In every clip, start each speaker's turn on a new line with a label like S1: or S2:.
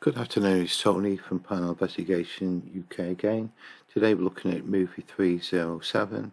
S1: Good afternoon, it's Tony from Paranormal Investigation UK again. Today we're looking at movie 307.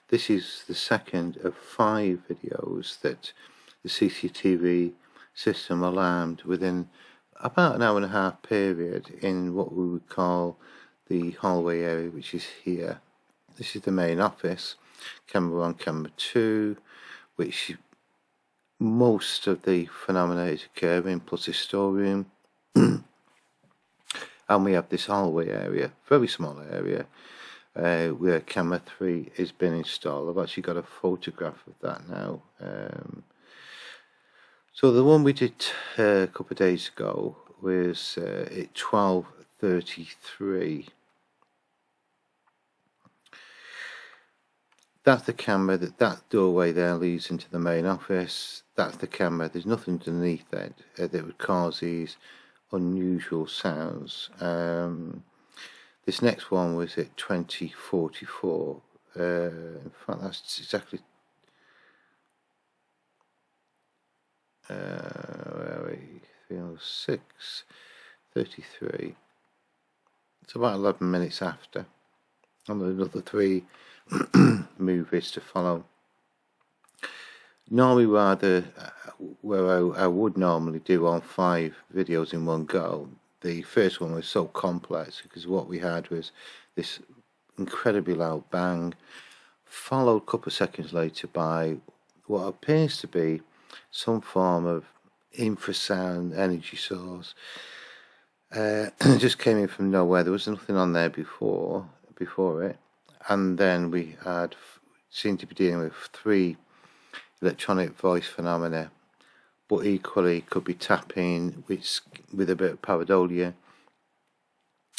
S1: This is the second of 5 videos that the CCTV system alarmed within about an hour and a half period in what we would call the hallway area, which is here. This is the main office, camera 1, camera 2, which most of the phenomena is occurring, plus a storeroom. And we have this hallway area, very small area, where camera 3 has been installed. I've actually got a photograph of that now. So the one we did a couple of days ago was at 12:33. That's the camera, that doorway there leads into the main office. That's the camera. There's nothing underneath that that would cause these unusual sounds. This next one was at 20:44. In fact, that's exactly where are we? 306:33. It's about 11 minutes after. And there's another 3 movies to follow. Normally, where I would normally do on 5 videos in one go, the first one was so complex because what we had was this incredibly loud bang, followed a couple of seconds later by what appears to be some form of infrasound energy source. It just came in from nowhere. There was nothing on there before it, and then we seemed to be dealing with 3 electronic voice phenomena, but equally could be tapping with a bit of pareidolia.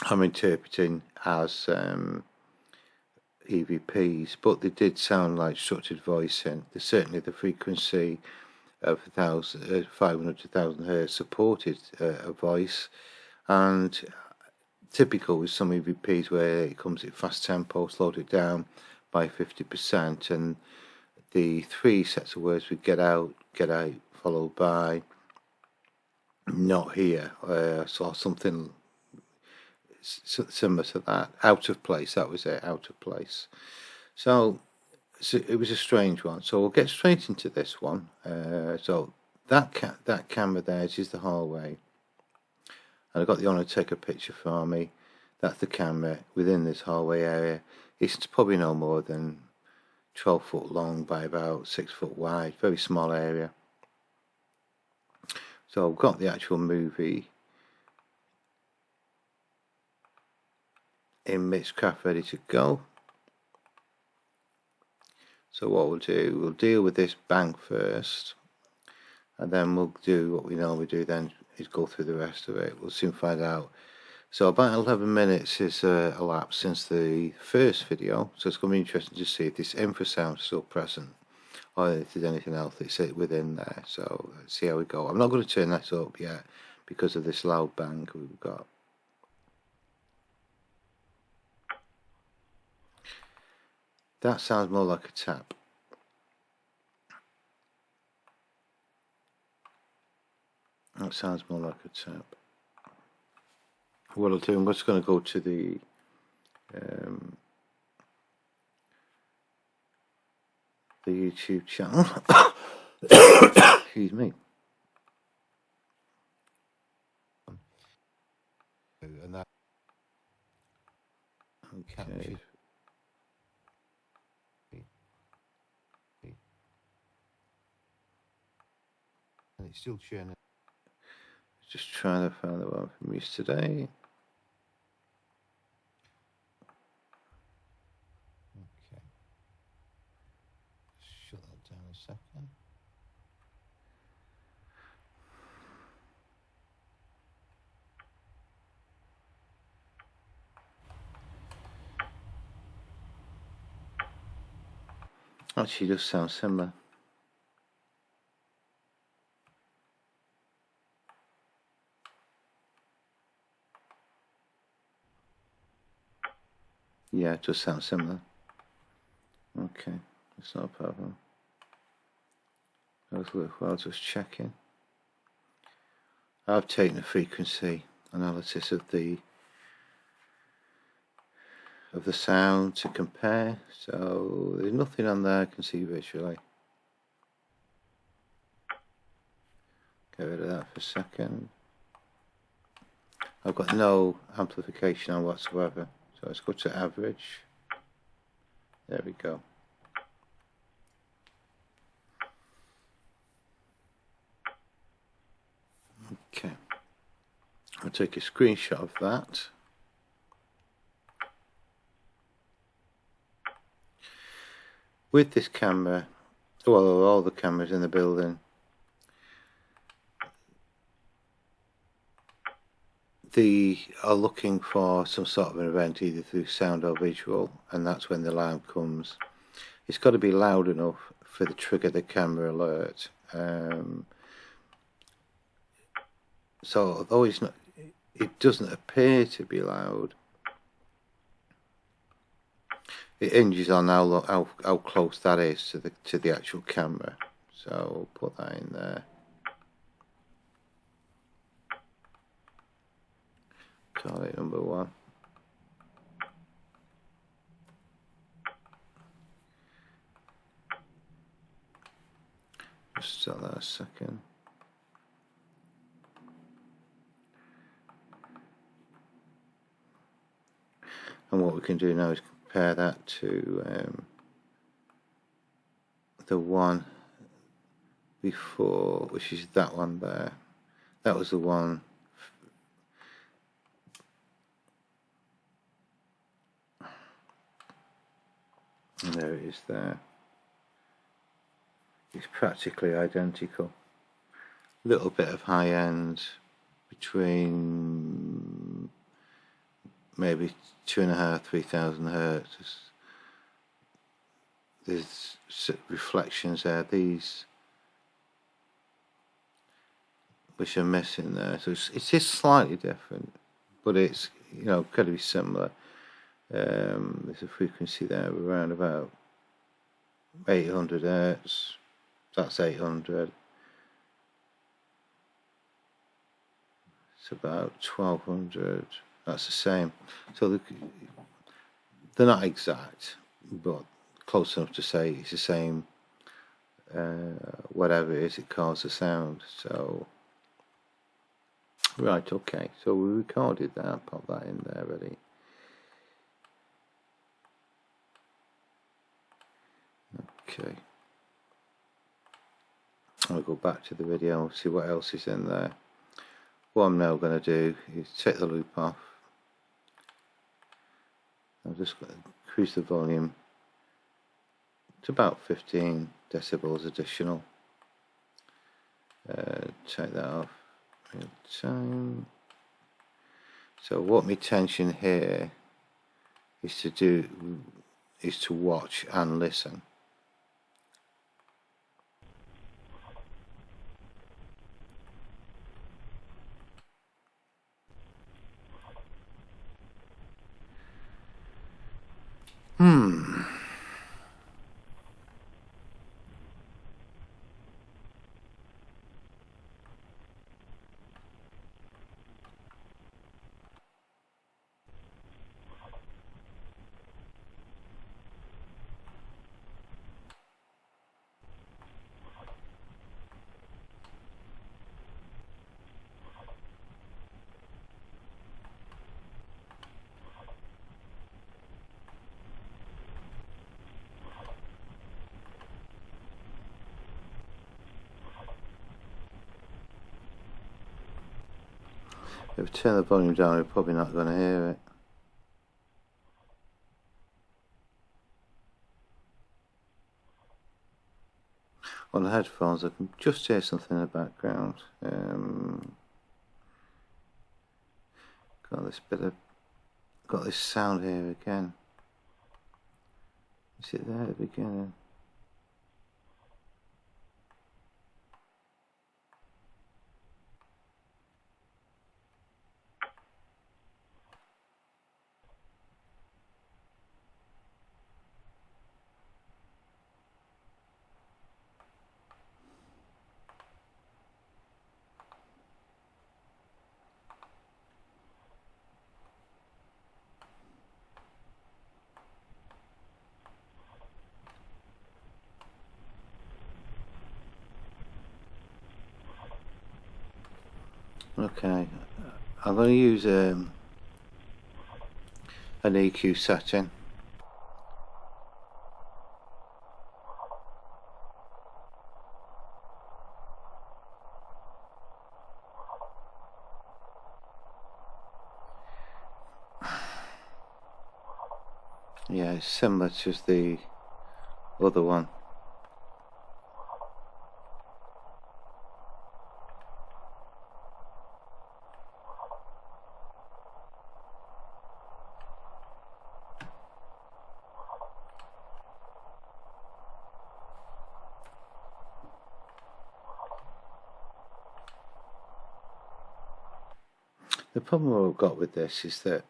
S1: I'm interpreting as EVPs, but they did sound like structured voicing. Certainly the frequency of 500 to 1000 hertz supported a voice, and typical with some EVPs where it comes at fast tempo, slowed it down by 50%, and the 3 sets of words would get out, followed by not here, so something similar to that. Out of place, that was it, out of place. So it was a strange one. So we'll get straight into this one. So that camera there is the hallway. And I got the owner to take a picture for me. That's the camera within this hallway area. It's probably no more than 12 foot long by about 6 foot wide, very small area. So I've got the actual movie in Mixcraft ready to go. So what we'll deal with this bang first, and then we'll do what we normally do then, is go through the rest of it. We'll soon find out. So about 11 minutes has elapsed since the first video, so it's going to be interesting to see if this infrasound is still present or if there's anything else that's within there. So let's see how we go. I'm not going to turn that up yet because of this loud bang we've got. That sounds more like a tap. That sounds more like a tap. What I'll do, I'm just going to go to the YouTube channel. Excuse me. And that, okay. And it's still churning. Just trying to find the one from yesterday. Okay. Shut that down a second. Actually, does sound similar. Yeah, it does sound similar. Okay, that's not a problem. That was worthwhile just checking. I've taken the frequency analysis of the sound to compare. So there's nothing on there I can see visually. Get rid of that for a second. I've got no amplification on whatsoever, so let's go to average. There we go. Okay, I'll take a screenshot of that. With this camera, well, all the cameras in the building, they are looking for some sort of an event, either through sound or visual, and that's when the alarm comes. It's got to be loud enough for the trigger the camera alert. So although it's not, it doesn't appear to be loud, it hinges on how close that is to the actual camera. So we'll put that in there. Call it number 1. Just stop that a second. And what we can do now is compare that to the one before, which is that one there. That was the one. And there it is there. It's practically identical. Little bit of high end between maybe 2,500–3,000 hertz. There's reflections there, these which are missing there. So it's just slightly different, but it's, you know, could be similar. There's a frequency there around about 800 hertz. That's 800. It's about 1200. That's the same. So they're not exact, but close enough to say it's the same. Whatever it is, it calls the sound. So right, okay. So we recorded that. Pop that in there. Ready. Okay. I'll go back to the video, see what else is in there. What I'm now going to do is take the loop off. I'm just going to increase the volume to about 15 decibels additional. Take that off. Real time. So what my intention here is to do is to watch and listen. If I turn the volume down, you're probably not going to hear it. On the headphones, I can just hear something in the background. Got this sound here again. Is it there at the beginning? Okay, I'm going to use an EQ setting. Yeah, it's similar to the other one. The problem I've got with this is that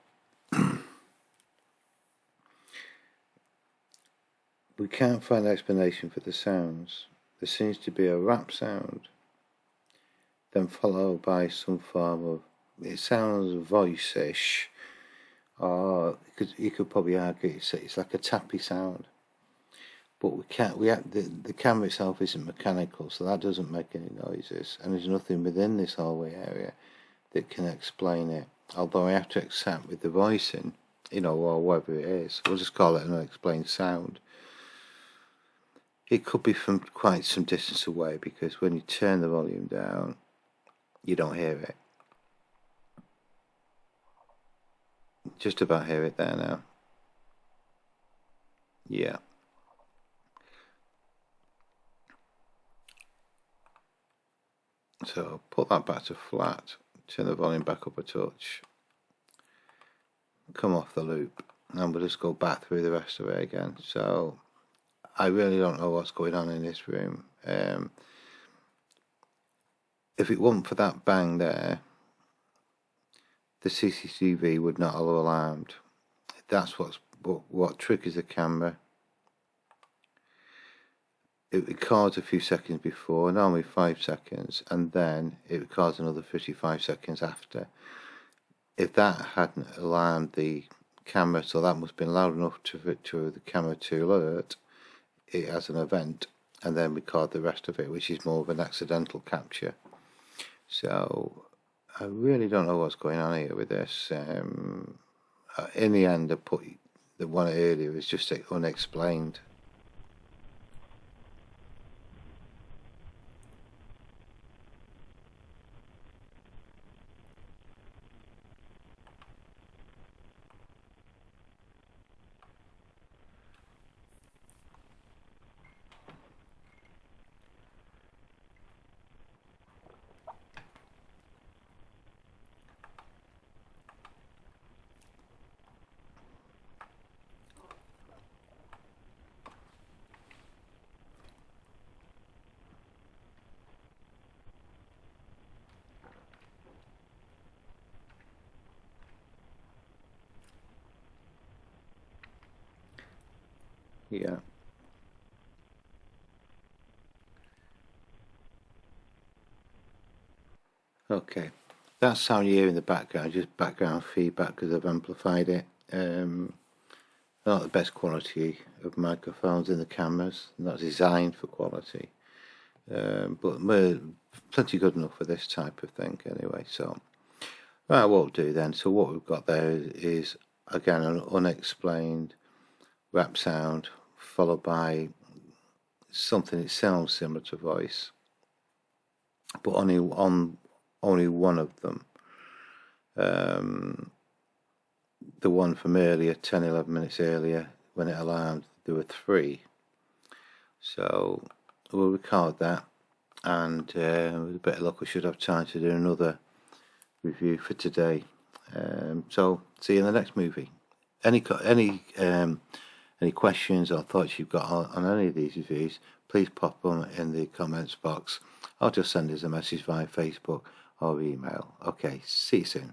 S1: we can't find an explanation for the sounds. There seems to be a rap sound, then followed by some form of, it sounds voice-ish, or you could probably argue it's like a tappy sound. But the camera itself isn't mechanical, so that doesn't make any noises, and there's nothing within this hallway area that can explain it. Although I have to accept with the voicing, or whatever it is, we'll just call it an unexplained sound. It could be from quite some distance away, because when you turn the volume down, you don't hear it. Just about hear it there now. Yeah. So put that back to flat, turn the volume back up a touch, come off the loop, and we'll just go back through the rest of it again. So I really don't know what's going on in this room. If it wasn't for that bang there, the CCTV would not have alarmed. That's what triggers the camera. It records a few seconds before, normally 5 seconds, and then it records another 55 seconds after. If that hadn't alarmed the camera, so that must have been loud enough to the camera to alert it as an event, and then record the rest of it, which is more of an accidental capture. So I really don't know what's going on here with this. In the end, I put the one earlier is just unexplained. Yeah. Okay. That sound you hear in the background, just background feedback because I've amplified it. Not the best quality of microphones in the cameras, not designed for quality. But we're plenty good enough for this type of thing anyway. So, right, what we'll do then, so what we've got there is again an unexplained rap sound followed by something that sounds similar to voice, but only one of them. The one from earlier, 10-11 minutes earlier, when it alarmed, there were 3. So we'll record that, and with a bit of luck we should have time to do another review for today. So see you in the next movie. Any questions or thoughts you've got on any of these reviews, please pop them in the comments box, or just send us a message via Facebook or email. Okay, see you soon.